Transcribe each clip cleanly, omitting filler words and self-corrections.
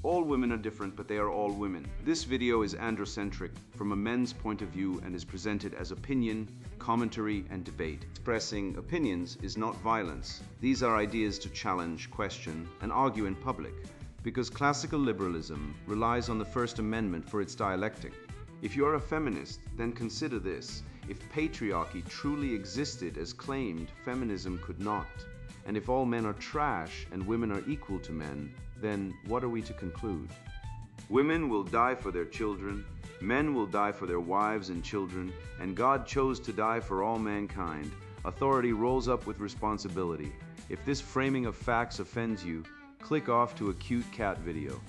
All women are different, but they are all women. This video is androcentric from a men's point of view and is presented as opinion, commentary, and debate. Expressing opinions is not violence. These are ideas to challenge, question, and argue in public, because classical liberalism relies on the First Amendment for its dialectic. If you are a feminist, then consider this. If patriarchy truly existed as claimed, feminism could not. And if all men are trash and women are equal to men, then what are we to conclude? Women will die for their children, men will die for their wives and children, and God chose to die for all mankind. Authority rolls up with responsibility. If this framing of facts offends you, click off to a cute cat video.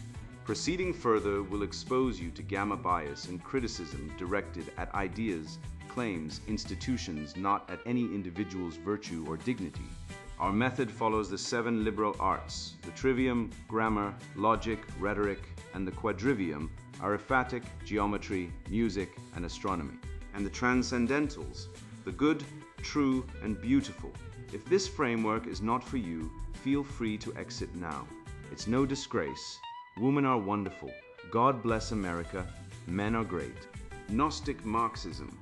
Proceeding further will expose you to gamma bias and criticism directed at ideas, claims, institutions, not at any individual's virtue or dignity. Our method follows the 7 liberal arts. The trivium, grammar, logic, rhetoric, and the quadrivium, arithmetic, geometry, music, and astronomy. And the transcendentals, the good, true, and beautiful. If this framework is not for you, feel free to exit now. It's no disgrace. Women are wonderful. God bless America. Men are great. Gnostic Marxism.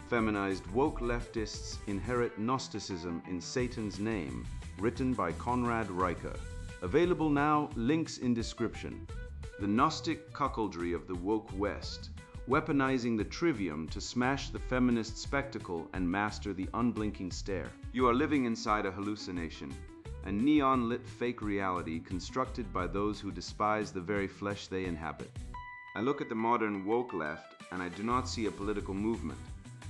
Feminized woke leftists inherit Gnosticism in Satan's name, written by Conrad Riker. Available now, links in description. The Gnostic cuckoldry of the woke West, weaponizing the trivium to smash the feminist spectacle and master the unblinking stare. You are living inside a hallucination, a neon-lit fake reality constructed by those who despise the very flesh they inhabit. I look at the modern woke left and I do not see a political movement.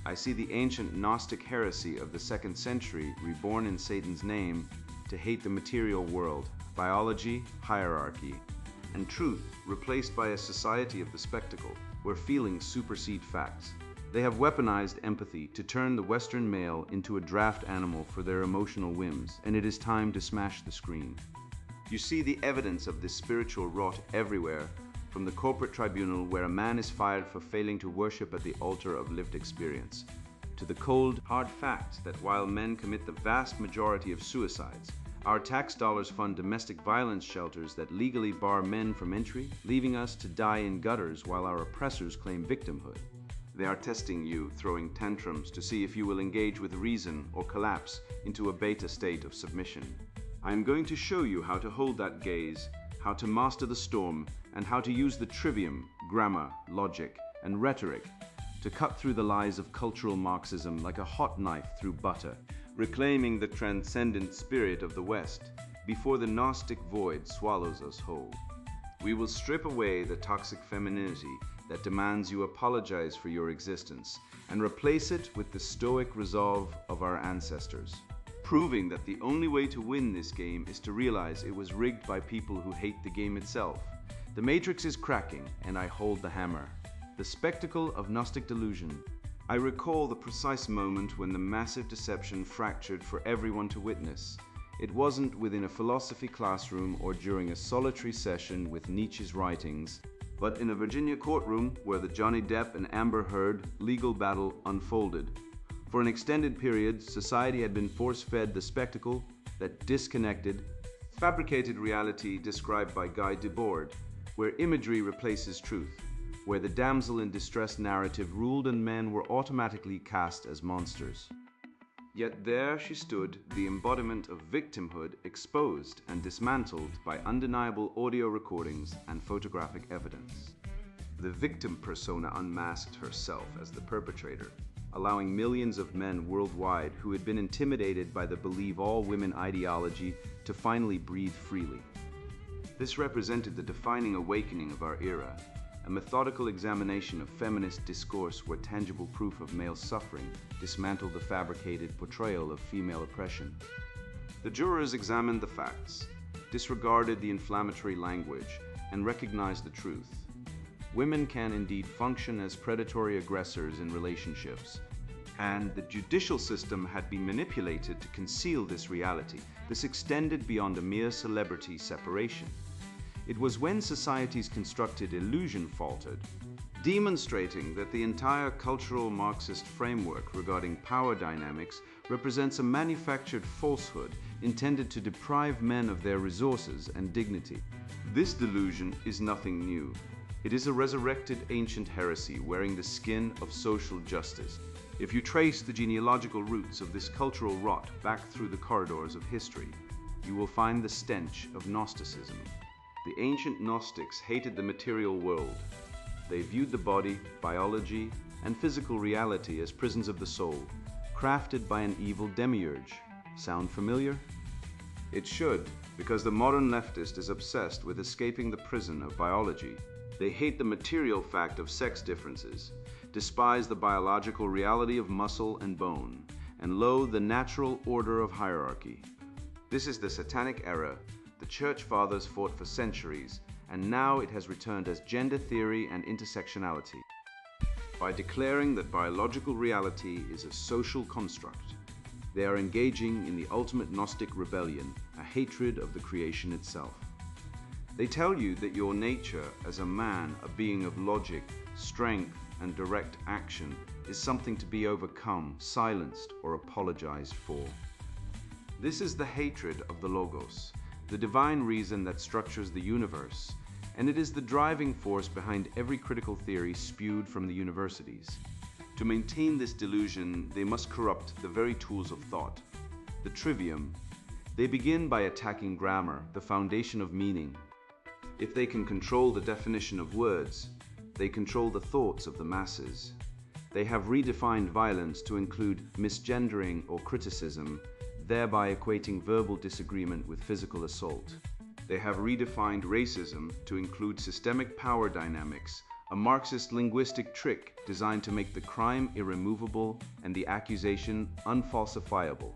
I see the ancient Gnostic heresy of the 2nd century reborn in Satan's name to hate the material world, biology, hierarchy, and truth replaced by a society of the spectacle, where feelings supersede facts. They have weaponized empathy to turn the Western male into a draft animal for their emotional whims, and it is time to smash the screen. You see the evidence of this spiritual rot everywhere, from the corporate tribunal where a man is fired for failing to worship at the altar of lived experience, to the cold, hard fact that while men commit the vast majority of suicides, our tax dollars fund domestic violence shelters that legally bar men from entry, leaving us to die in gutters while our oppressors claim victimhood. They are testing you, throwing tantrums to see if you will engage with reason or collapse into a beta state of submission. I am going to show you how to hold that gaze, how to master the storm, and how to use the trivium, grammar, logic, and rhetoric to cut through the lies of cultural Marxism like a hot knife through butter, reclaiming the transcendent spirit of the West before the Gnostic void swallows us whole. We will strip away the toxic femininity that demands you apologize for your existence and replace it with the stoic resolve of our ancestors, proving that the only way to win this game is to realize it was rigged by people who hate the game itself. The matrix is cracking, and I hold the hammer. The spectacle of Gnostic delusion. I recall the precise moment when the massive deception fractured for everyone to witness. It wasn't within a philosophy classroom or during a solitary session with Nietzsche's writings, but in a Virginia courtroom where the Johnny Depp and Amber Heard legal battle unfolded. For an extended period, society had been force-fed the spectacle that disconnected, fabricated reality described by Guy Debord, where imagery replaces truth, where the damsel in distress narrative ruled and men were automatically cast as monsters. Yet there she stood, the embodiment of victimhood exposed and dismantled by undeniable audio recordings and photographic evidence. The victim persona unmasked herself as the perpetrator, allowing millions of men worldwide who had been intimidated by the believe all women ideology to finally breathe freely. This represented the defining awakening of our era, a methodical examination of feminist discourse where tangible proof of male suffering dismantled the fabricated portrayal of female oppression. The jurors examined the facts, disregarded the inflammatory language, and recognized the truth. Women can indeed function as predatory aggressors in relationships, and the judicial system had been manipulated to conceal this reality. This extended beyond a mere celebrity separation. It was when society's constructed illusion faltered, demonstrating that the entire cultural Marxist framework regarding power dynamics represents a manufactured falsehood intended to deprive men of their resources and dignity. This delusion is nothing new. It is a resurrected ancient heresy wearing the skin of social justice. If you trace the genealogical roots of this cultural rot back through the corridors of history, you will find the stench of Gnosticism. The ancient Gnostics hated the material world. They viewed the body, biology, and physical reality as prisons of the soul, crafted by an evil demiurge. Sound familiar? It should, because the modern leftist is obsessed with escaping the prison of biology. They hate the material fact of sex differences, despise the biological reality of muscle and bone, and loathe the natural order of hierarchy. This is the satanic era the Church Fathers fought for centuries, and now it has returned as gender theory and intersectionality. By declaring that biological reality is a social construct, they are engaging in the ultimate Gnostic rebellion, a hatred of the creation itself. They tell you that your nature as a man, a being of logic, strength, and direct action, is something to be overcome, silenced, or apologized for. This is the hatred of the Logos, the divine reason that structures the universe, and it is the driving force behind every critical theory spewed from the universities. To maintain this delusion, they must corrupt the very tools of thought, the trivium. They begin by attacking grammar, the foundation of meaning. If they can control the definition of words, they control the thoughts of the masses. They have redefined violence to include misgendering or criticism, thereby equating verbal disagreement with physical assault. They have redefined racism to include systemic power dynamics, a Marxist linguistic trick designed to make the crime irremovable and the accusation unfalsifiable.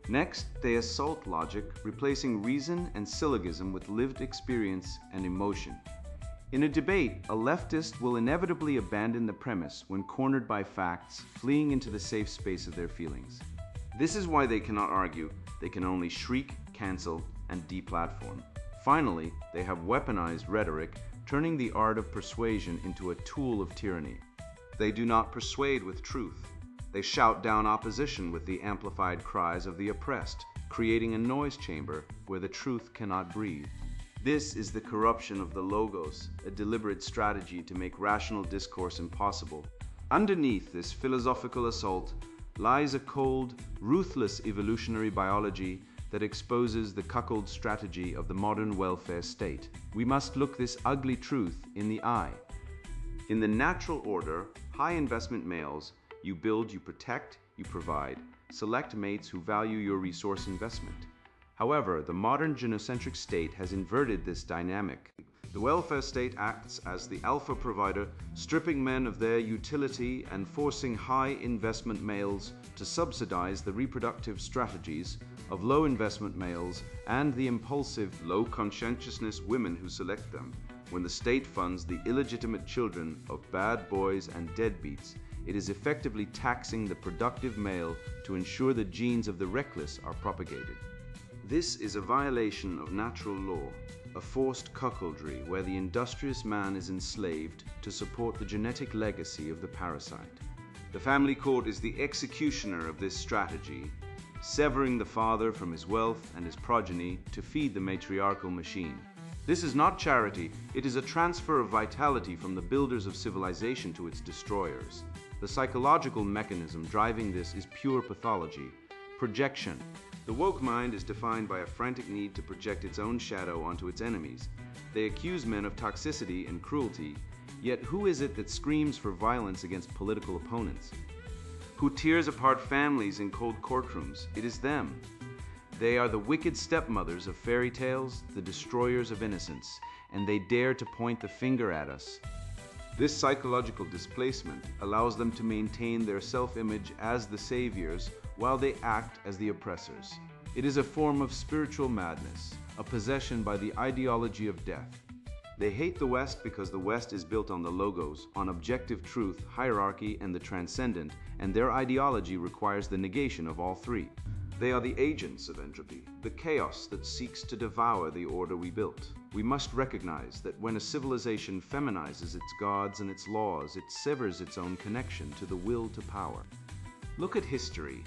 Next, they assault logic, replacing reason and syllogism with lived experience and emotion. In a debate, a leftist will inevitably abandon the premise when cornered by facts, fleeing into the safe space of their feelings. This is why they cannot argue. They can only shriek, cancel, and deplatform. Finally, they have weaponized rhetoric, turning the art of persuasion into a tool of tyranny. They do not persuade with truth. They shout down opposition with the amplified cries of the oppressed, creating a noise chamber where the truth cannot breathe. This is the corruption of the Logos, a deliberate strategy to make rational discourse impossible. Underneath this philosophical assault lies a cold, ruthless evolutionary biology that exposes the cuckold strategy of the modern welfare state. We must look this ugly truth in the eye. In the natural order, high investment males, you build, you protect, you provide. Select mates who value your resource investment. However, the modern genocentric state has inverted this dynamic. The welfare state acts as the alpha provider, stripping men of their utility and forcing high investment males to subsidize the reproductive strategies of low investment males and the impulsive, low conscientiousness women who select them. When the state funds the illegitimate children of bad boys and deadbeats, it is effectively taxing the productive male to ensure the genes of the reckless are propagated. This is a violation of natural law, a forced cuckoldry where the industrious man is enslaved to support the genetic legacy of the parasite. The family court is the executioner of this strategy, severing the father from his wealth and his progeny to feed the matriarchal machine. This is not charity, it is a transfer of vitality from the builders of civilization to its destroyers. The psychological mechanism driving this is pure pathology, projection. The woke mind is defined by a frantic need to project its own shadow onto its enemies. They accuse men of toxicity and cruelty, yet who is it that screams for violence against political opponents? Who tears apart families in cold courtrooms? It is them. They are the wicked stepmothers of fairy tales, the destroyers of innocence, and they dare to point the finger at us. This psychological displacement allows them to maintain their self-image as the saviors while they act as the oppressors. It is a form of spiritual madness, a possession by the ideology of death. They hate the West because the West is built on the Logos, on objective truth, hierarchy, and the transcendent, and their ideology requires the negation of all three. They are the agents of entropy, the chaos that seeks to devour the order we built. We must recognize that when a civilization feminizes its gods and its laws, it severs its own connection to the will to power. Look at history.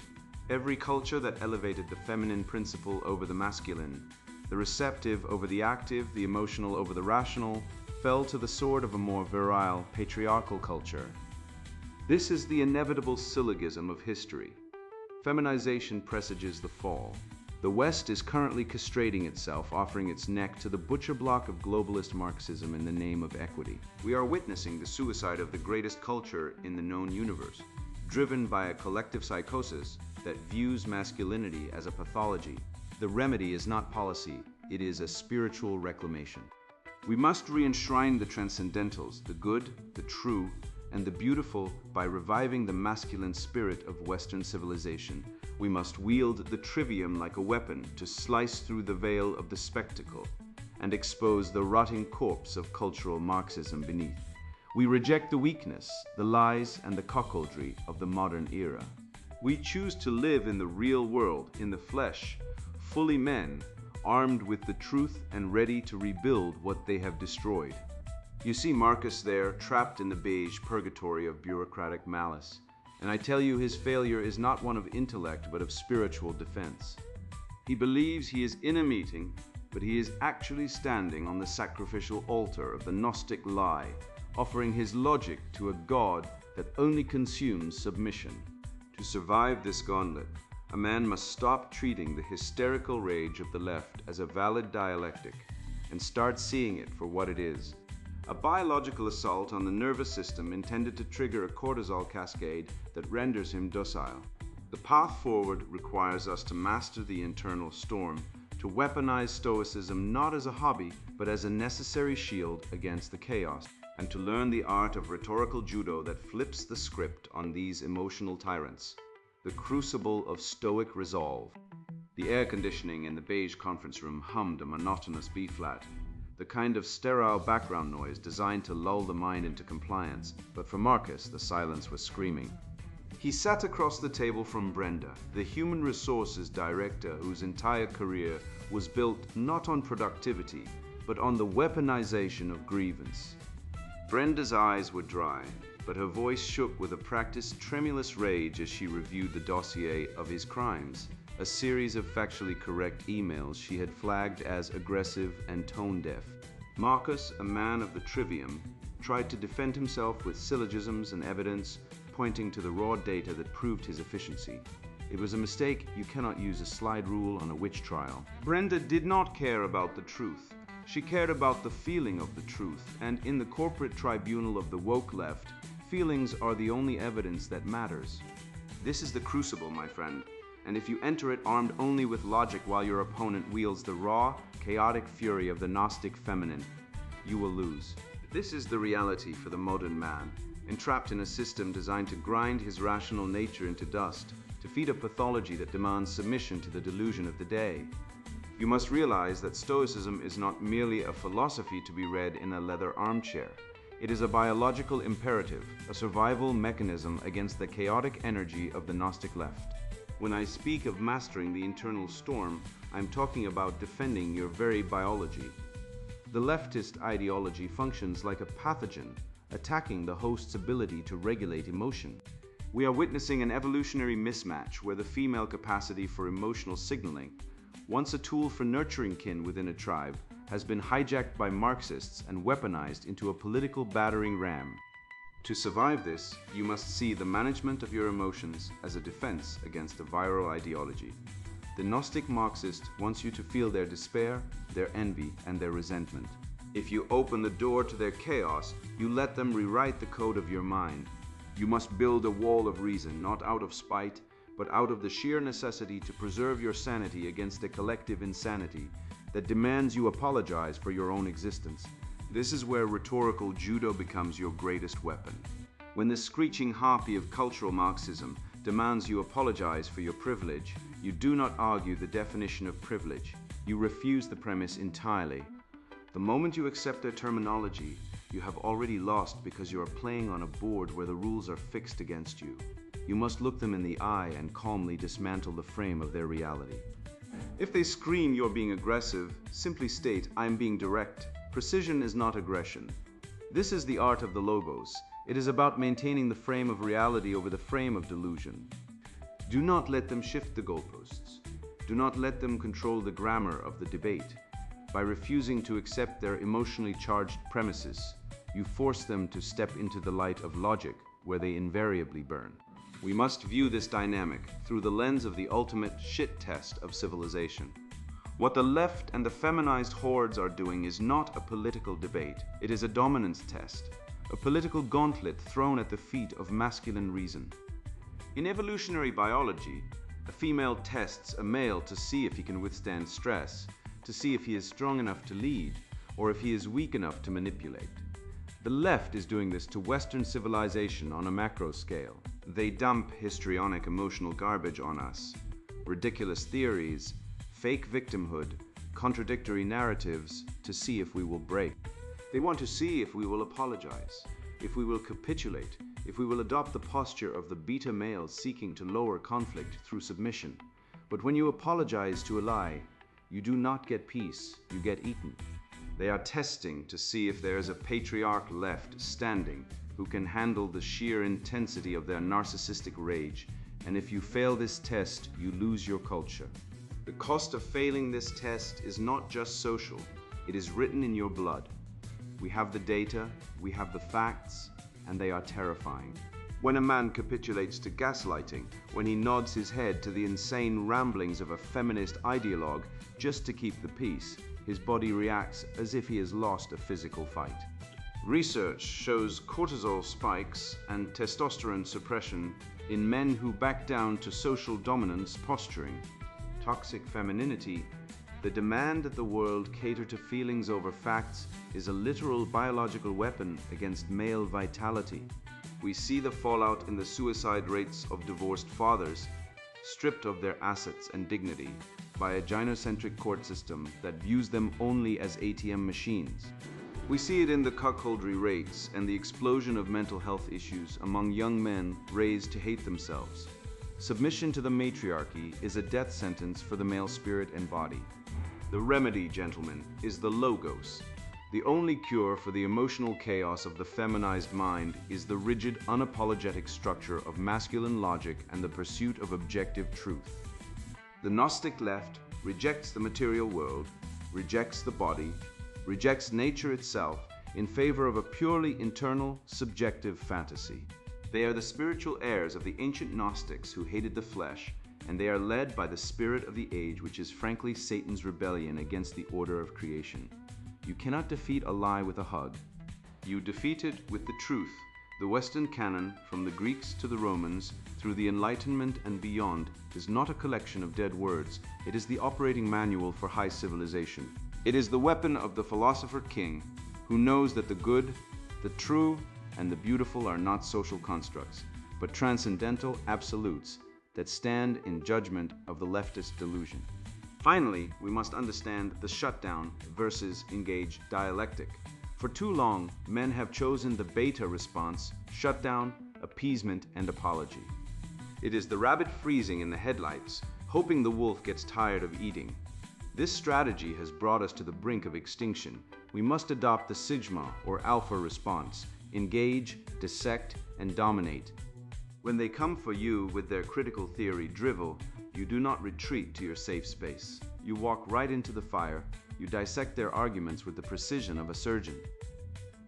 Every culture that elevated the feminine principle over the masculine The receptive over the active, the emotional over the rational, fell to the sword of a more virile, patriarchal culture. This is the inevitable syllogism of history. Feminization presages the fall. The West is currently castrating itself, offering its neck to the butcher block of globalist Marxism in the name of equity. We are witnessing the suicide of the greatest culture in the known universe, driven by a collective psychosis that views masculinity as a pathology. The remedy is not policy, it is a spiritual reclamation. We must re-enshrine the transcendentals, the good, the true, and the beautiful by reviving the masculine spirit of Western civilization. We must wield the trivium like a weapon to slice through the veil of the spectacle and expose the rotting corpse of cultural Marxism beneath. We reject the weakness, the lies, and the cuckoldry of the modern era. We choose to live in the real world, in the flesh, fully men, armed with the truth and ready to rebuild what they have destroyed. You see Marcus there, trapped in the beige purgatory of bureaucratic malice. And I tell you, his failure is not one of intellect, but of spiritual defense. He believes he is in a meeting, but he is actually standing on the sacrificial altar of the Gnostic lie, offering his logic to a God that only consumes submission. To survive this gauntlet, a man must stop treating the hysterical rage of the left as a valid dialectic and start seeing it for what it is. A biological assault on the nervous system intended to trigger a cortisol cascade that renders him docile. The path forward requires us to master the internal storm, to weaponize Stoicism not as a hobby, but as a necessary shield against the chaos, and to learn the art of rhetorical judo that flips the script on these emotional tyrants. The crucible of Stoic resolve. The air conditioning in the beige conference room hummed a monotonous B-flat. The kind of sterile background noise designed to lull the mind into compliance, but for Marcus, the silence was screaming. He sat across the table from Brenda, the human resources director whose entire career was built not on productivity, but on the weaponization of grievance. Brenda's eyes were dry, but her voice shook with a practiced tremulous rage as she reviewed the dossier of his crimes. A series of factually correct emails she had flagged as aggressive and tone-deaf. Marcus, a man of the trivium, tried to defend himself with syllogisms and evidence, pointing to the raw data that proved his efficiency. It was a mistake. You cannot use a slide rule on a witch trial. Brenda did not care about the truth. She cared about the feeling of the truth, and in the corporate tribunal of the woke left, feelings are the only evidence that matters. This is the crucible, my friend. And if you enter it armed only with logic while your opponent wields the raw, chaotic fury of the Gnostic feminine, you will lose. This is the reality for the modern man, entrapped in a system designed to grind his rational nature into dust, to feed a pathology that demands submission to the delusion of the day. You must realize that Stoicism is not merely a philosophy to be read in a leather armchair. It is a biological imperative, a survival mechanism against the chaotic energy of the Gnostic left. When I speak of mastering the internal storm, I'm talking about defending your very biology. The leftist ideology functions like a pathogen, attacking the host's ability to regulate emotion. We are witnessing an evolutionary mismatch where the female capacity for emotional signaling, once a tool for nurturing kin within a tribe, has been hijacked by Marxists and weaponized into a political battering ram. To survive this, you must see the management of your emotions as a defense against a viral ideology. The Gnostic Marxist wants you to feel their despair, their envy, and their resentment. If you open the door to their chaos, you let them rewrite the code of your mind. You must build a wall of reason, not out of spite, but out of the sheer necessity to preserve your sanity against a collective insanity that demands you apologize for your own existence. This is where rhetorical judo becomes your greatest weapon. When the screeching harpy of cultural Marxism demands you apologize for your privilege, you do not argue the definition of privilege. You refuse the premise entirely. The moment you accept their terminology, you have already lost because you are playing on a board where the rules are fixed against you. You must look them in the eye and calmly dismantle the frame of their reality. If they scream you're being aggressive, simply state, I'm being direct. Precision is not aggression. This is the art of the logos. It is about maintaining the frame of reality over the frame of delusion. Do not let them shift the goalposts. Do not let them control the grammar of the debate. By refusing to accept their emotionally charged premises, you force them to step into the light of logic, where they invariably burn. We must view this dynamic through the lens of the ultimate shit test of civilization. What the left and the feminized hordes are doing is not a political debate, it is a dominance test, a political gauntlet thrown at the feet of masculine reason. In evolutionary biology, a female tests a male to see if he can withstand stress, to see if he is strong enough to lead, or if he is weak enough to manipulate. The left is doing this to Western civilization on a macro scale. They dump histrionic emotional garbage on us, ridiculous theories, fake victimhood, contradictory narratives, to see if we will break. They want to see if we will apologize, if we will capitulate, if we will adopt the posture of the beta male seeking to lower conflict through submission. But when you apologize to a lie, you do not get peace, you get eaten. They are testing to see if there is a patriarch left standing who can handle the sheer intensity of their narcissistic rage, and if you fail this test, you lose your culture. The cost of failing this test is not just social, it is written in your blood. We have the data, we have the facts, and they are terrifying. When a man capitulates to gaslighting, when he nods his head to the insane ramblings of a feminist ideologue just to keep the peace, his body reacts as if he has lost a physical fight. Research shows cortisol spikes and testosterone suppression in men who back down to social dominance posturing. Toxic femininity, the demand that the world cater to feelings over facts, is a literal biological weapon against male vitality. We see the fallout in the suicide rates of divorced fathers, stripped of their assets and dignity by a gynocentric court system that views them only as ATM machines. We see it in the cuckoldry rates and the explosion of mental health issues among young men raised to hate themselves. Submission to the matriarchy is a death sentence for the male spirit and body. The remedy, gentlemen, is the logos. The only cure for the emotional chaos of the feminized mind is the rigid, unapologetic structure of masculine logic and the pursuit of objective truth. The Gnostic left rejects the material world, rejects the body, rejects nature itself in favor of a purely internal, subjective fantasy. They are the spiritual heirs of the ancient Gnostics who hated the flesh, and they are led by the spirit of the age, which is frankly Satan's rebellion against the order of creation. You cannot defeat a lie with a hug. You defeat it with the truth. The Western canon, from the Greeks to the Romans, through the Enlightenment and beyond, is not a collection of dead words. It is the operating manual for high civilization. It is the weapon of the philosopher king, who knows that the good, the true, and the beautiful are not social constructs, but transcendental absolutes that stand in judgment of the leftist delusion. Finally, we must understand the shutdown versus engaged dialectic. For too long, men have chosen the beta response: shutdown, appeasement, and apology. It is the rabbit freezing in the headlights, hoping the wolf gets tired of eating. This strategy has brought us to the brink of extinction. We must adopt the sigma or alpha response: engage, dissect, and dominate. When they come for you with their critical theory drivel, you do not retreat to your safe space. You walk right into the fire. You dissect their arguments with the precision of a surgeon.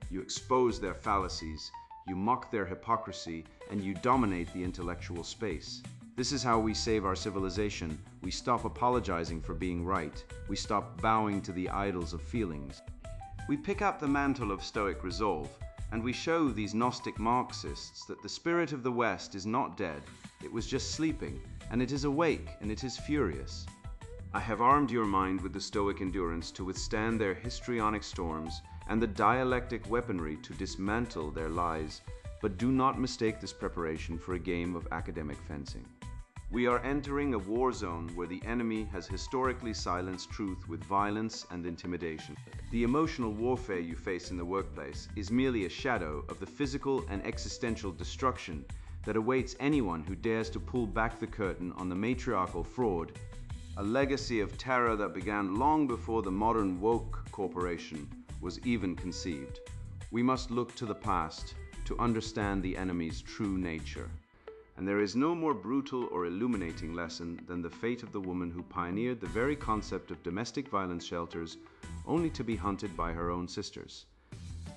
You expose their fallacies, you mock their hypocrisy, and you dominate the intellectual space. This is how we save our civilization. We stop apologizing for being right. We stop bowing to the idols of feelings. We pick up the mantle of Stoic resolve, and we show these Gnostic Marxists that the spirit of the West is not dead. It was just sleeping, and it is awake, and it is furious. I have armed your mind with the Stoic endurance to withstand their histrionic storms and the dialectic weaponry to dismantle their lies, but do not mistake this preparation for a game of academic fencing. We are entering a war zone where the enemy has historically silenced truth with violence and intimidation. The emotional warfare you face in the workplace is merely a shadow of the physical and existential destruction that awaits anyone who dares to pull back the curtain on the matriarchal fraud, a legacy of terror that began long before the modern woke corporation was even conceived. We must look to the past to understand the enemy's true nature. And there is no more brutal or illuminating lesson than the fate of the woman who pioneered the very concept of domestic violence shelters only to be hunted by her own sisters.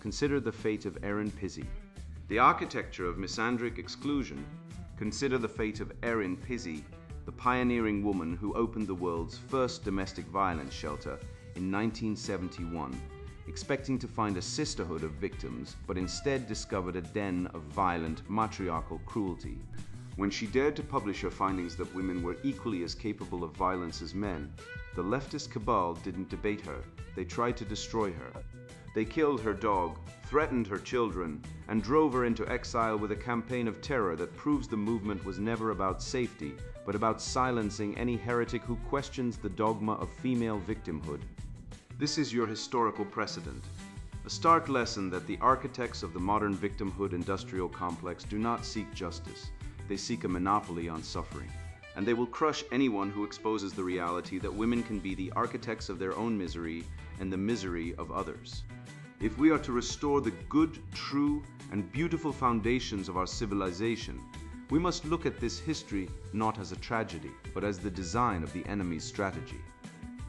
Consider the fate of Erin Pizzey. The architecture of misandric exclusion. Consider the fate of Erin Pizzey, the pioneering woman who opened the world's first domestic violence shelter in 1971, expecting to find a sisterhood of victims, but instead discovered a den of violent, matriarchal cruelty. When she dared to publish her findings that women were equally as capable of violence as men, the leftist cabal didn't debate her. They tried to destroy her. They killed her dog, threatened her children, and drove her into exile with a campaign of terror that proves the movement was never about safety, but about silencing any heretic who questions the dogma of female victimhood. This is your historical precedent. A stark lesson that the architects of the modern victimhood industrial complex do not seek justice. They seek a monopoly on suffering. And they will crush anyone who exposes the reality that women can be the architects of their own misery and the misery of others. If we are to restore the good, true, and beautiful foundations of our civilization, we must look at this history not as a tragedy, but as the design of the enemy's strategy.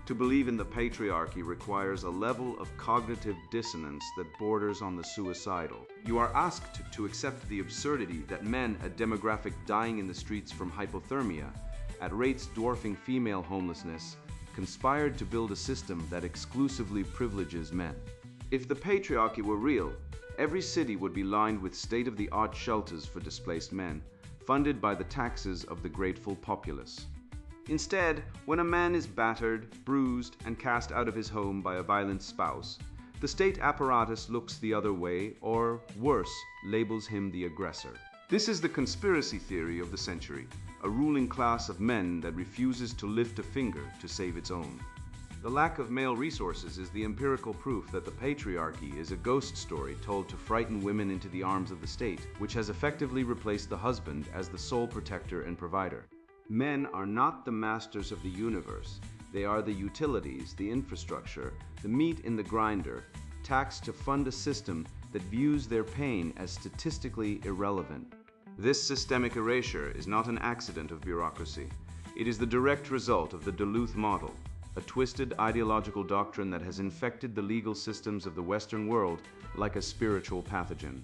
To believe in the patriarchy requires a level of cognitive dissonance that borders on the suicidal. You are asked to accept the absurdity that men, a demographic dying in the streets from hypothermia, at rates dwarfing female homelessness, conspired to build a system that exclusively privileges men. If the patriarchy were real, every city would be lined with state-of-the-art shelters for displaced men, funded by the taxes of the grateful populace. Instead, when a man is battered, bruised, and cast out of his home by a violent spouse, the state apparatus looks the other way, or worse, labels him the aggressor. This is the conspiracy theory of the century, a ruling class of men that refuses to lift a finger to save its own. The lack of male resources is the empirical proof that the patriarchy is a ghost story told to frighten women into the arms of the state, which has effectively replaced the husband as the sole protector and provider. Men are not the masters of the universe. They are the utilities, the infrastructure, the meat in the grinder, taxed to fund a system that views their pain as statistically irrelevant. This systemic erasure is not an accident of bureaucracy. It is the direct result of the Duluth model, a twisted ideological doctrine that has infected the legal systems of the Western world like a spiritual pathogen.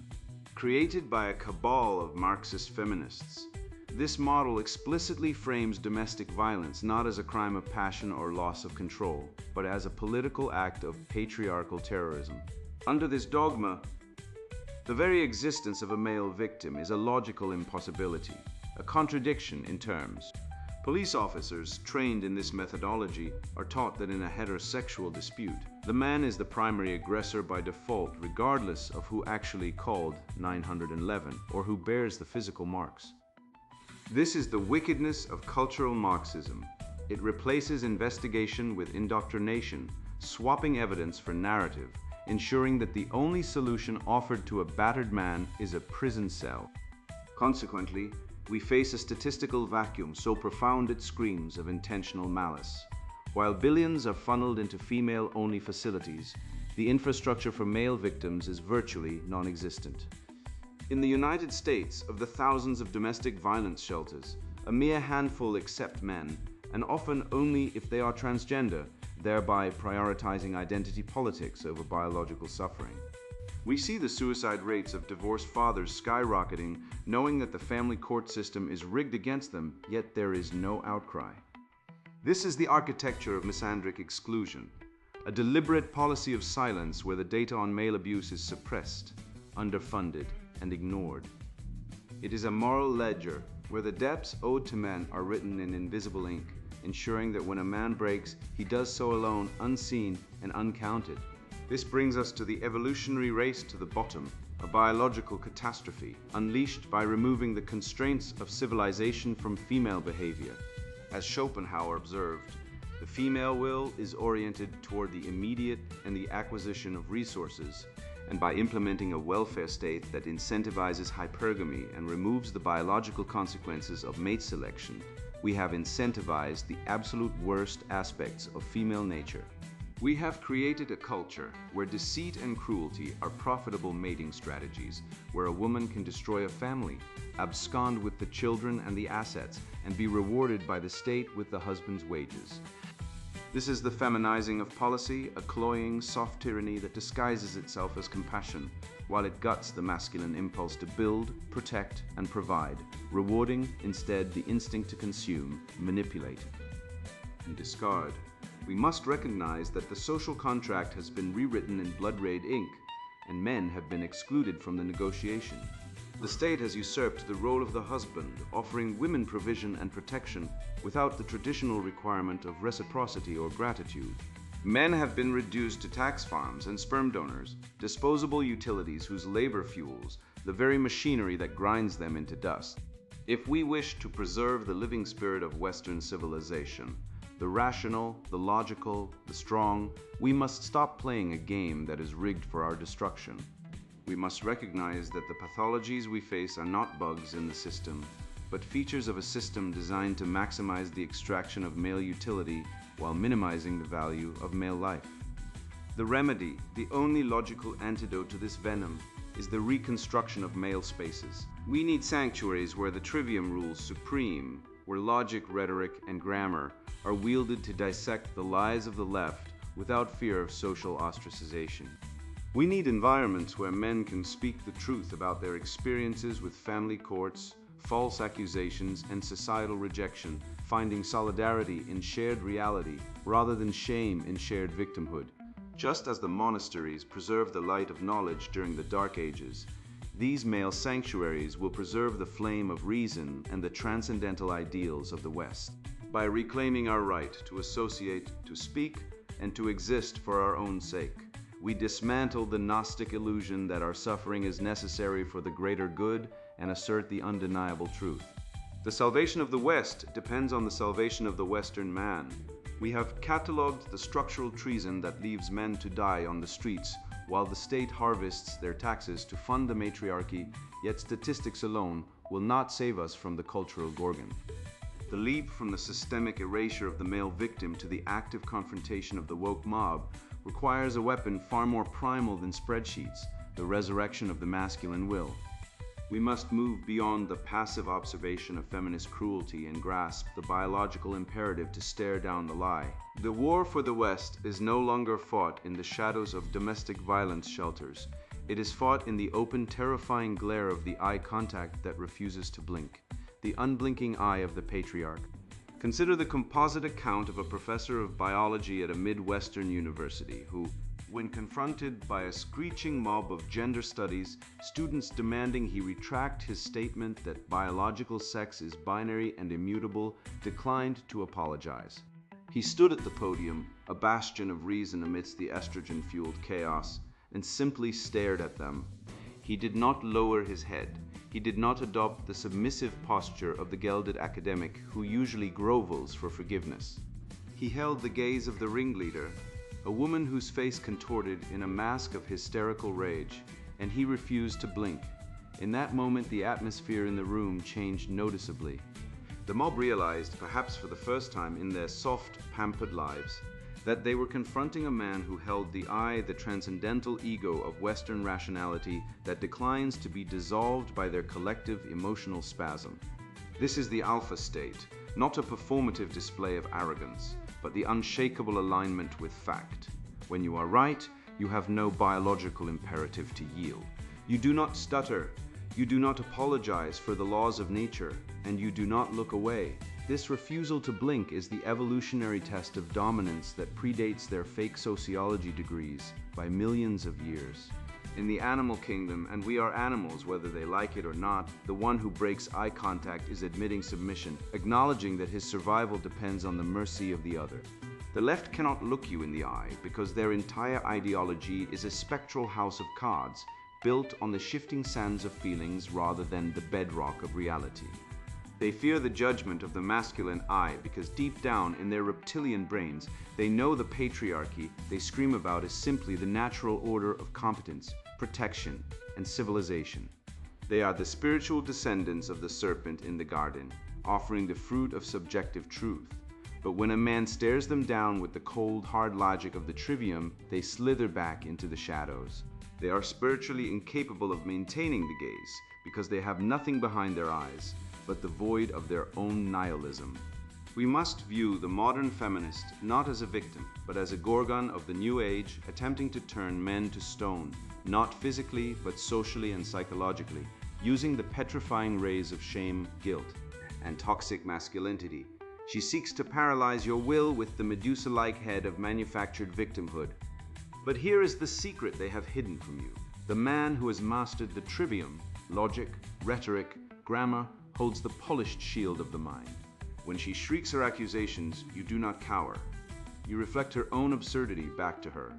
Created by a cabal of Marxist feminists, this model explicitly frames domestic violence not as a crime of passion or loss of control, but as a political act of patriarchal terrorism. Under this dogma, the very existence of a male victim is a logical impossibility, a contradiction in terms. Police officers trained in this methodology are taught that in a heterosexual dispute, the man is the primary aggressor by default regardless of who actually called 911 or who bears the physical marks. This is the wickedness of cultural Marxism. It replaces investigation with indoctrination, swapping evidence for narrative, ensuring that the only solution offered to a battered man is a prison cell. Consequently, we face a statistical vacuum so profound it screams of intentional malice. While billions are funneled into female-only facilities, the infrastructure for male victims is virtually non-existent. In the United States, of the thousands of domestic violence shelters, a mere handful accept men, and often only if they are transgender, thereby prioritizing identity politics over biological suffering. We see the suicide rates of divorced fathers skyrocketing, knowing that the family court system is rigged against them, yet there is no outcry. This is the architecture of misandric exclusion, a deliberate policy of silence where the data on male abuse is suppressed, underfunded, and ignored. It is a moral ledger where the debts owed to men are written in invisible ink, ensuring that when a man breaks, he does so alone, unseen and uncounted. This brings us to the evolutionary race to the bottom, a biological catastrophe unleashed by removing the constraints of civilization from female behavior. As Schopenhauer observed, the female will is oriented toward the immediate and the acquisition of resources, and by implementing a welfare state that incentivizes hypergamy and removes the biological consequences of mate selection, we have incentivized the absolute worst aspects of female nature. We have created a culture where deceit and cruelty are profitable mating strategies, where a woman can destroy a family, abscond with the children and the assets, and be rewarded by the state with the husband's wages. This is the feminizing of policy, a cloying, soft tyranny that disguises itself as compassion, while it guts the masculine impulse to build, protect, and provide, rewarding instead the instinct to consume, manipulate, and discard. We must recognize that the social contract has been rewritten in blood-red ink, and men have been excluded from the negotiation. The state has usurped the role of the husband, offering women provision and protection without the traditional requirement of reciprocity or gratitude. Men have been reduced to tax farms and sperm donors, disposable utilities whose labor fuels the very machinery that grinds them into dust. If we wish to preserve the living spirit of Western civilization, the rational, the logical, the strong, we must stop playing a game that is rigged for our destruction. We must recognize that the pathologies we face are not bugs in the system, but features of a system designed to maximize the extraction of male utility while minimizing the value of male life. The remedy, the only logical antidote to this venom, is the reconstruction of male spaces. We need sanctuaries where the trivium rules supreme, where logic, rhetoric, and grammar are wielded to dissect the lies of the left without fear of social ostracization. We need environments where men can speak the truth about their experiences with family courts, false accusations, and societal rejection, finding solidarity in shared reality rather than shame in shared victimhood. Just as the monasteries preserved the light of knowledge during the Dark Ages, these male sanctuaries will preserve the flame of reason and the transcendental ideals of the West. By reclaiming our right to associate, to speak, and to exist for our own sake, we dismantle the Gnostic illusion that our suffering is necessary for the greater good and assert the undeniable truth. The salvation of the West depends on the salvation of the Western man. We have catalogued the structural treason that leaves men to die on the streets while the state harvests their taxes to fund the matriarchy, yet statistics alone will not save us from the cultural Gorgon. The leap from the systemic erasure of the male victim to the active confrontation of the woke mob requires a weapon far more primal than spreadsheets, the resurrection of the masculine will. We must move beyond the passive observation of feminist cruelty and grasp the biological imperative to stare down the lie. The war for the West is no longer fought in the shadows of domestic violence shelters. It is fought in the open, terrifying glare of the eye contact that refuses to blink, the unblinking eye of the patriarch. Consider the composite account of a professor of biology at a Midwestern university who, when confronted by a screeching mob of gender studies, students demanding he retract his statement that biological sex is binary and immutable, declined to apologize. He stood at the podium, a bastion of reason amidst the estrogen-fueled chaos, and simply stared at them. He did not lower his head. He did not adopt the submissive posture of the gelded academic who usually grovels for forgiveness. He held the gaze of the ringleader, a woman whose face contorted in a mask of hysterical rage, and he refused to blink. In that moment, the atmosphere in the room changed noticeably. The mob realized, perhaps for the first time in their soft, pampered lives, that they were confronting a man who held the transcendental ego of Western rationality that declines to be dissolved by their collective emotional spasm. This is the alpha state, not a performative display of arrogance, but the unshakable alignment with fact. When you are right, you have no biological imperative to yield. You do not stutter, you do not apologize for the laws of nature, and you do not look away. This refusal to blink is the evolutionary test of dominance that predates their fake sociology degrees by millions of years. In the animal kingdom, and we are animals whether they like it or not, the one who breaks eye contact is admitting submission, acknowledging that his survival depends on the mercy of the other. The left cannot look you in the eye because their entire ideology is a spectral house of cards built on the shifting sands of feelings rather than the bedrock of reality. They fear the judgment of the masculine eye because deep down in their reptilian brains, they know the patriarchy they scream about is simply the natural order of competence, protection, and civilization. They are the spiritual descendants of the serpent in the garden, offering the fruit of subjective truth. But when a man stares them down with the cold, hard logic of the trivium, they slither back into the shadows. They are spiritually incapable of maintaining the gaze because they have nothing behind their eyes but the void of their own nihilism. We must view the modern feminist not as a victim, but as a gorgon of the new age attempting to turn men to stone, not physically, but socially and psychologically, using the petrifying rays of shame, guilt, and toxic masculinity. She seeks to paralyze your will with the Medusa-like head of manufactured victimhood. But here is the secret they have hidden from you. The man who has mastered the trivium, logic, rhetoric, grammar, holds the polished shield of the mind. When she shrieks her accusations, you do not cower. You reflect her own absurdity back to her.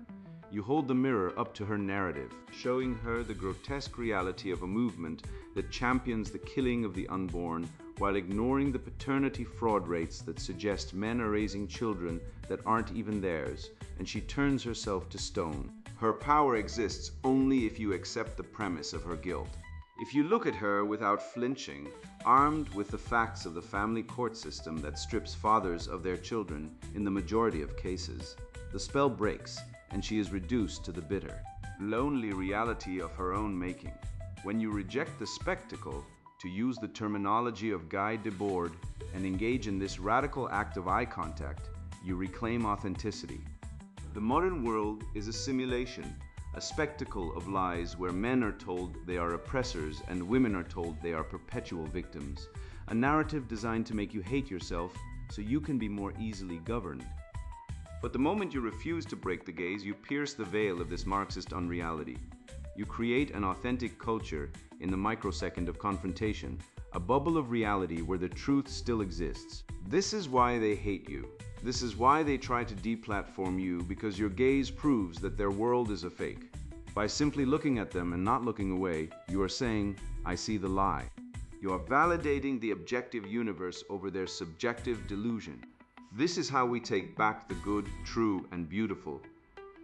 You hold the mirror up to her narrative, showing her the grotesque reality of a movement that champions the killing of the unborn while ignoring the paternity fraud rates that suggest men are raising children that aren't even theirs, and she turns herself to stone. Her power exists only if you accept the premise of her guilt. If you look at her without flinching, armed with the facts of the family court system that strips fathers of their children in the majority of cases, the spell breaks and she is reduced to the bitter, lonely reality of her own making. When you reject the spectacle, to use the terminology of Guy Debord, and engage in this radical act of eye contact, you reclaim authenticity. The modern world is a simulation, a spectacle of lies where men are told they are oppressors and women are told they are perpetual victims, a narrative designed to make you hate yourself so you can be more easily governed. But the moment you refuse to break the gaze, you pierce the veil of this Marxist unreality. You create an authentic culture in the microsecond of confrontation, a bubble of reality where the truth still exists. This is why they hate you. This is why they try to deplatform you, because your gaze proves that their world is a fake. By simply looking at them and not looking away, you are saying, I see the lie. You are validating the objective universe over their subjective delusion. This is how we take back the good, true, and beautiful,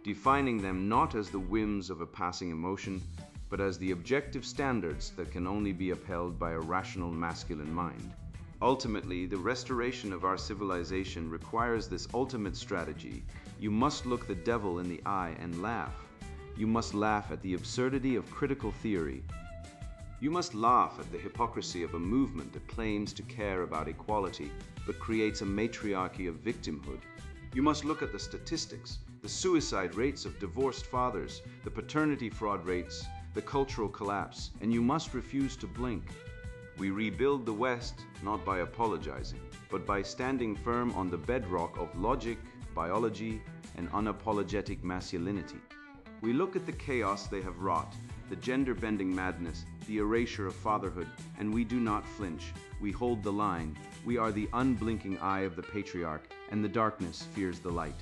defining them not as the whims of a passing emotion, but as the objective standards that can only be upheld by a rational masculine mind. Ultimately, the restoration of our civilization requires this ultimate strategy. You must look the devil in the eye and laugh. You must laugh at the absurdity of critical theory. You must laugh at the hypocrisy of a movement that claims to care about equality, but creates a matriarchy of victimhood. You must look at the statistics, the suicide rates of divorced fathers, the paternity fraud rates, the cultural collapse, and you must refuse to blink. We rebuild the West not by apologizing, but by standing firm on the bedrock of logic, biology, and unapologetic masculinity. We look at the chaos they have wrought, the gender-bending madness, the erasure of fatherhood, and we do not flinch. We hold the line. We are the unblinking eye of the patriarch, and the darkness fears the light.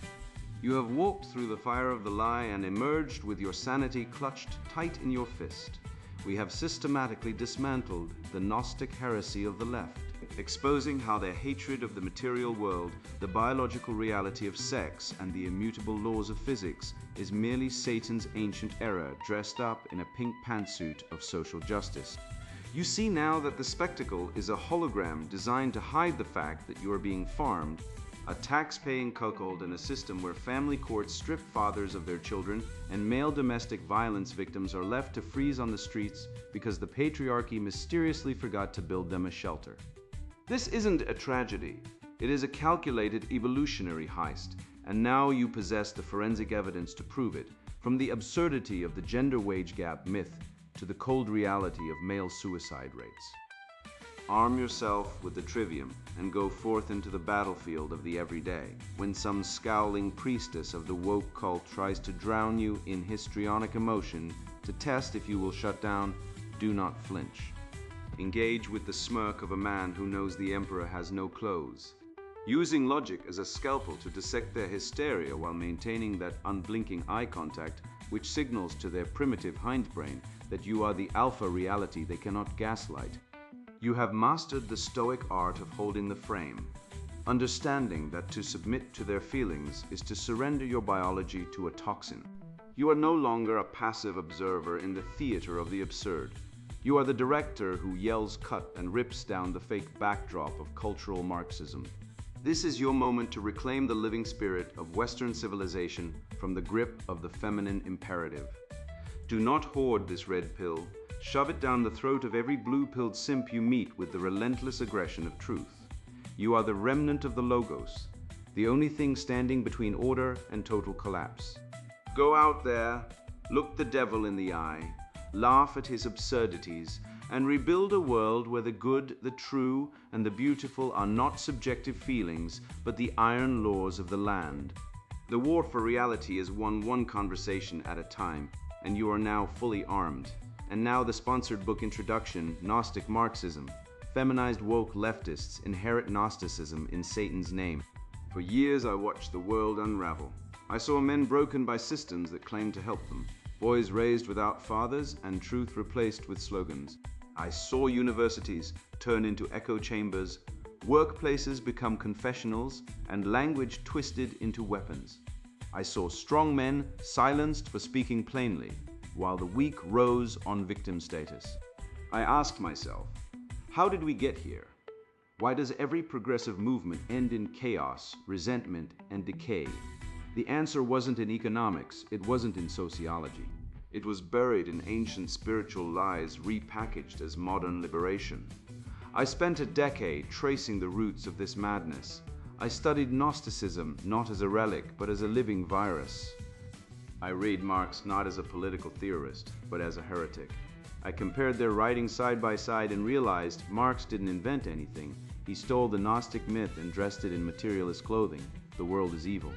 You have walked through the fire of the lie and emerged with your sanity clutched tight in your fist. We have systematically dismantled the Gnostic heresy of the left, exposing how their hatred of the material world, the biological reality of sex, and the immutable laws of physics is merely Satan's ancient error dressed up in a pink pantsuit of social justice. You see now that the spectacle is a hologram designed to hide the fact that you are being farmed, a tax-paying cuckold in a system where family courts strip fathers of their children and male domestic violence victims are left to freeze on the streets because the patriarchy mysteriously forgot to build them a shelter. This isn't a tragedy. It is a calculated evolutionary heist, and now you possess the forensic evidence to prove it, from the absurdity of the gender wage gap myth to the cold reality of male suicide rates. Arm yourself with the trivium and go forth into the battlefield of the everyday. When some scowling priestess of the woke cult tries to drown you in histrionic emotion to test if you will shut down, do not flinch. Engage with the smirk of a man who knows the emperor has no clothes. Using logic as a scalpel to dissect their hysteria while maintaining that unblinking eye contact which signals to their primitive hindbrain that you are the alpha reality they cannot gaslight. You have mastered the stoic art of holding the frame, understanding that to submit to their feelings is to surrender your biology to a toxin. You are no longer a passive observer in the theater of the absurd. You are the director who yells cut and rips down the fake backdrop of cultural Marxism. This is your moment to reclaim the living spirit of Western civilization from the grip of the feminine imperative. Do not hoard this red pill. Shove it down the throat of every blue-pilled simp you meet with the relentless aggression of truth. You are the remnant of the Logos, the only thing standing between order and total collapse. Go out there, look the devil in the eye, laugh at his absurdities, and rebuild a world where the good, the true, and the beautiful are not subjective feelings, but the iron laws of the land. The war for reality is won one conversation at a time, and you are now fully armed. And now the sponsored book introduction, Gnostic Marxism. Feminized woke leftists inherit Gnosticism in Satan's name. For years I watched the world unravel. I saw men broken by systems that claimed to help them, boys raised without fathers, and truth replaced with slogans. I saw universities turn into echo chambers, workplaces become confessionals, and language twisted into weapons. I saw strong men silenced for speaking plainly, while the weak rose on victim status. I asked myself, how did we get here? Why does every progressive movement end in chaos, resentment, and decay? The answer wasn't in economics, it wasn't in sociology. It was buried in ancient spiritual lies repackaged as modern liberation. I spent a decade tracing the roots of this madness. I studied Gnosticism not as a relic, but as a living virus. I read Marx not as a political theorist, but as a heretic. I compared their writings side by side and realized Marx didn't invent anything. He stole the Gnostic myth and dressed it in materialist clothing. The world is evil.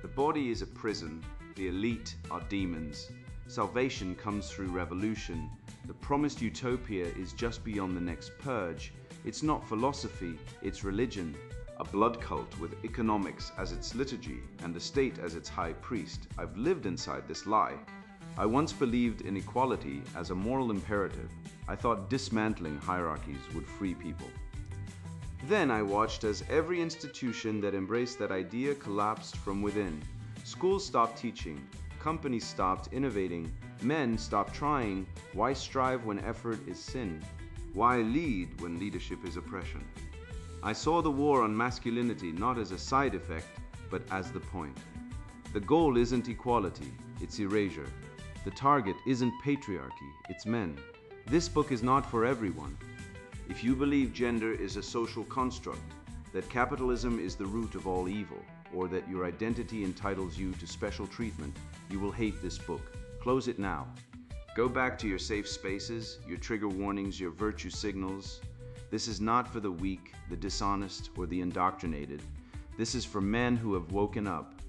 The body is a prison. The elite are demons. Salvation comes through revolution. The promised utopia is just beyond the next purge. It's not philosophy, it's religion. A blood cult with economics as its liturgy and the state as its high priest. I've lived inside this lie. I once believed in equality as a moral imperative. I thought dismantling hierarchies would free people. Then I watched as every institution that embraced that idea collapsed from within. Schools stopped teaching. Companies stopped innovating. Men stopped trying. Why strive when effort is sin? Why lead when leadership is oppression? I saw the war on masculinity not as a side effect, but as the point. The goal isn't equality, it's erasure. The target isn't patriarchy, it's men. This book is not for everyone. If you believe gender is a social construct, that capitalism is the root of all evil, or that your identity entitles you to special treatment, you will hate this book. Close it now. Go back to your safe spaces, your trigger warnings, your virtue signals. This is not for the weak, the dishonest, or the indoctrinated. This is for men who have woken up,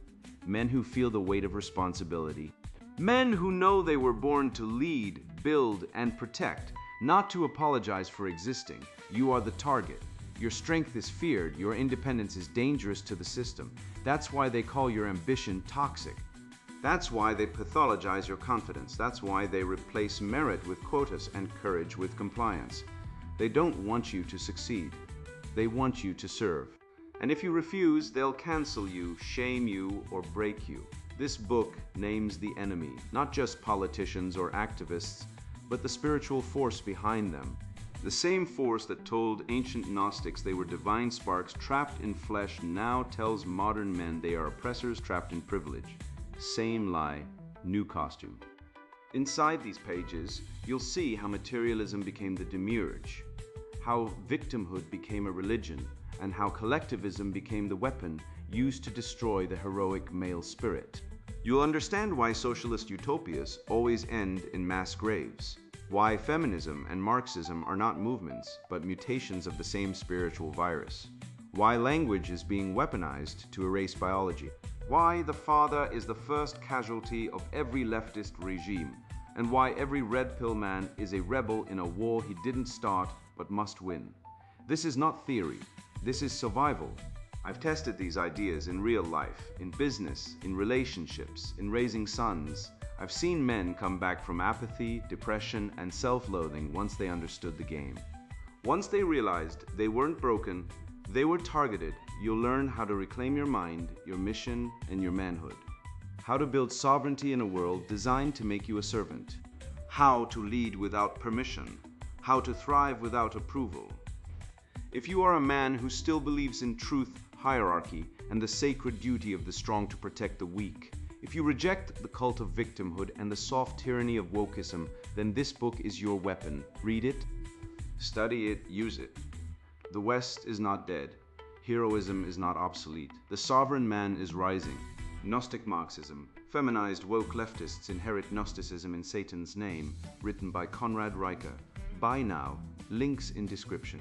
men who feel the weight of responsibility, men who know they were born to lead, build, and protect, not to apologize for existing. You are the target. Your strength is feared. Your independence is dangerous to the system. That's why they call your ambition toxic. That's why they pathologize your confidence. That's why they replace merit with quotas and courage with compliance. They don't want you to succeed. They want you to serve. And if you refuse, they'll cancel you, shame you, or break you. This book names the enemy, not just politicians or activists, but the spiritual force behind them. The same force that told ancient Gnostics they were divine sparks trapped in flesh now tells modern men they are oppressors trapped in privilege. Same lie, new costume. Inside these pages, you'll see how materialism became the demiurge, how victimhood became a religion, and how collectivism became the weapon used to destroy the heroic male spirit. You'll understand why socialist utopias always end in mass graves, why feminism and Marxism are not movements, but mutations of the same spiritual virus, why language is being weaponized to erase biology, why the father is the first casualty of every leftist regime, and why every red pill man is a rebel in a war he didn't start but must win. This is not theory, this is survival. I've tested these ideas in real life, in business, in relationships, in raising sons. I've seen men come back from apathy, depression, and self-loathing once they understood the game. Once they realized they weren't broken, they were targeted, you'll learn how to reclaim your mind, your mission, and your manhood. How to build sovereignty in a world designed to make you a servant. How to lead without permission. How to thrive without approval. If you are a man who still believes in truth, hierarchy, and the sacred duty of the strong to protect the weak. If you reject the cult of victimhood and the soft tyranny of wokeism, then this book is your weapon. Read it, study it, use it. The West is not dead. Heroism is not obsolete. The sovereign man is rising. Gnostic Marxism. Feminized woke leftists inherit Gnosticism in Satan's name. Written by Conrad Reicher. Buy now. Links in description.